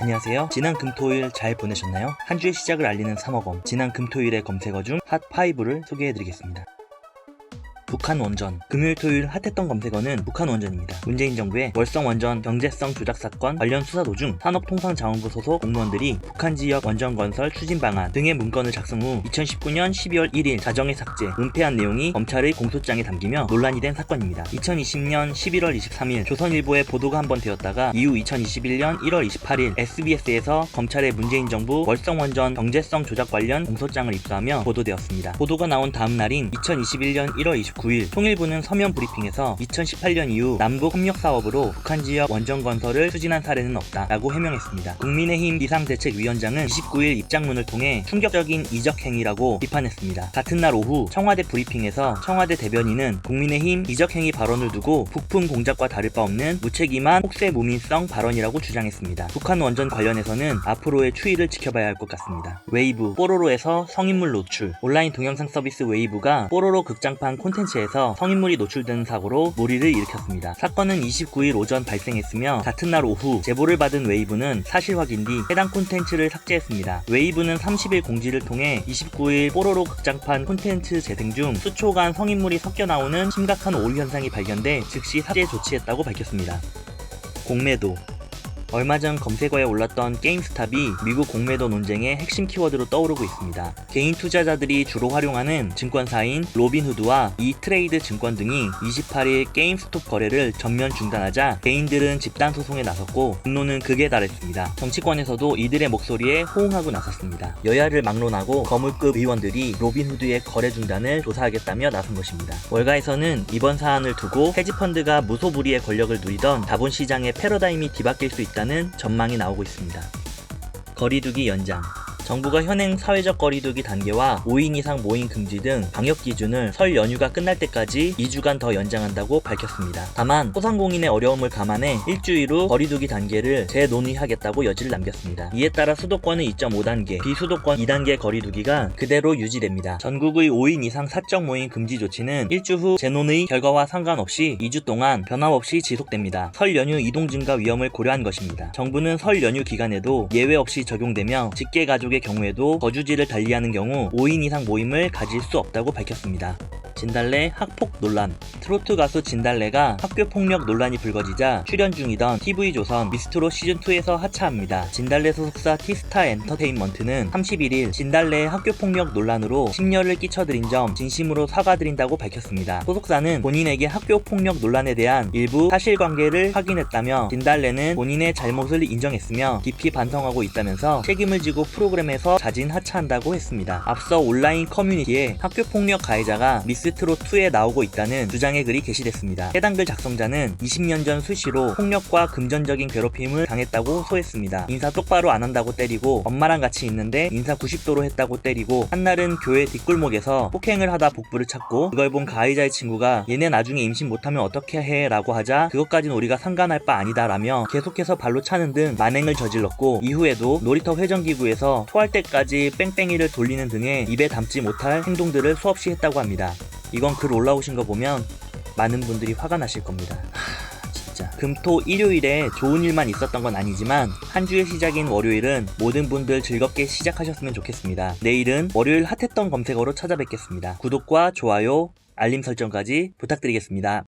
안녕하세요. 지난 금토일 잘 보내셨나요? 한 주의 시작을 알리는 3억원, 지난 금토일의 검색어 중 핫5를 소개해드리겠습니다. 북한 원전. 금요일 토요일 핫했던 검색어는 북한 원전입니다. 문재인 정부의 월성 원전 경제성 조작 사건 관련 수사 도중 산업통상자원부 소속 공무원들이 북한 지역 원전 건설 추진 방안 등의 문건을 작성 후 2019년 12월 1일 자정에 삭제, 은폐한 내용이 검찰의 공소장에 담기며 논란이 된 사건입니다. 2020년 11월 23일 조선일보에 보도가 한번 되었다가 이후 2021년 1월 28일 SBS에서 검찰의 문재인 정부 월성 원전 경제성 조작 관련 공소장을 입수하며 보도되었습니다. 보도가 나온 다음 날인 2021년 1월 29일 통일부는 서면 브리핑에서 2018년 이후 남북 협력 사업으로 북한 지역 원전 건설을 추진한 사례는 없다라고 해명했습니다. 국민의힘 비상대책위원장은 29일 입장문을 통해 충격적인 이적 행위라고 비판했습니다. 같은 날 오후 청와대 브리핑에서 청와대 대변인은 국민의힘 이적 행위 발언을 두고 북풍 공작과 다를 바 없는 무책임한 혹세무민성 발언이라고 주장했습니다. 북한 원전 관련해서는 앞으로의 추이를 지켜봐야 할 것 같습니다. 웨이브, 뽀로로에서 성인물 노출. 온라인 동영상 서비스 웨이브가 뽀로로 극장판 콘텐츠에서 성인물이 노출되는 사고로 물의를 일으켰습니다. 사건은 29일 오전 발생했으며 같은 날 오후 제보를 받은 웨이브는 사실 확인 뒤 해당 콘텐츠를 삭제했습니다. 웨이브는 30일 공지를 통해 29일 뽀로로 극장판 콘텐츠 재생 중 수초간 성인물이 섞여 나오는 심각한 오류 현상이 발견돼 즉시 삭제 조치했다고 밝혔습니다. 공매도. 얼마 전 검색어에 올랐던 게임스탑이 미국 공매도 논쟁의 핵심 키워드로 떠오르고 있습니다. 개인 투자자들이 주로 활용하는 증권사인 로빈후드와 이트레이드 증권 등이 28일 게임스톱 거래를 전면 중단하자 개인들은 집단 소송에 나섰고 분노는 극에 달했습니다. 정치권에서도 이들의 목소리에 호응하고 나섰습니다. 여야를 막론하고 거물급 의원들이 로빈후드의 거래 중단을 조사하겠다며 나선 것입니다. 월가에서는 이번 사안을 두고 헤지펀드가 무소불위의 권력을 누리던 자본시장의 패러다임이 뒤바뀔 수 있다 는 전망이 나오고 있습니다. 거리두기 연장. 정부가 현행 사회적 거리두기 단계와 5인 이상 모임 금지 등 방역 기준을 설 연휴가 끝날 때까지 2주간 더 연장한다고 밝혔습니다. 다만 소상공인의 어려움을 감안해 일주일 후 거리두기 단계를 재논의하겠다고 여지를 남겼습니다. 이에 따라 수도권은 2.5단계, 비수도권 2단계 거리두기가 그대로 유지됩니다. 전국의 5인 이상 사적 모임 금지 조치는 일주 후 재논의 결과와 상관없이 2주 동안 변함없이 지속됩니다. 설 연휴 이동 증가 위험을 고려한 것입니다. 정부는 설 연휴 기간에도 예외 없이 적용되며 직계 가족의 경우에도 거주지를 달리하는 경우 5인 이상 모임을 가질 수 없다고 밝혔습니다. 진달래 학폭 논란. 트로트 가수 진달래가 학교폭력 논란이 불거지자 출연 중이던 TV조선 미스트롯 시즌2에서 하차합니다. 진달래 소속사 티스타 엔터테인먼트는 31일 진달래의 학교폭력 논란으로 심려를 끼쳐드린 점 진심으로 사과드린다고 밝혔습니다. 소속사는 본인에게 학교폭력 논란에 대한 일부 사실관계를 확인했다며 진달래는 본인의 잘못을 인정했으며 깊이 반성하고 있다면서 책임을 지고 프로그램에서 자진 하차한다고 했습니다. 앞서 온라인 커뮤니티에 학교폭력 가해자가 미스트롯2에 나오고 있다는 주장의 글이 게시됐습니다. 해당 글 작성자는 20년 전 수시로 폭력과 금전적인 괴롭힘을 당했다고 소했습니다. 인사 똑바로 안 한다고 때리고 엄마랑 같이 있는데 인사 90도로 했다고 때리고 한날은 교회 뒷골목에서 폭행을 하다 복부를 찾고 그걸 본 가해자의 친구가 얘네 나중에 임신 못하면 어떻게 해? 라고 하자 그것까진 우리가 상관할 바 아니다 라며 계속해서 발로 차는 등 만행을 저질렀고 이후에도 놀이터 회전기구에서 토할 때까지 뺑뺑이를 돌리는 등의 입에 담지 못할 행동들을 수없이 했다고 합니다. 이건 글 올라오신 거 보면 많은 분들이 화가 나실 겁니다. 진짜 금토 일요일에 좋은 일만 있었던 건 아니지만 한 주의 시작인 월요일은 모든 분들 즐겁게 시작하셨으면 좋겠습니다. 내일은 월요일 핫했던 검색어로 찾아뵙겠습니다. 구독과 좋아요, 알림 설정까지 부탁드리겠습니다.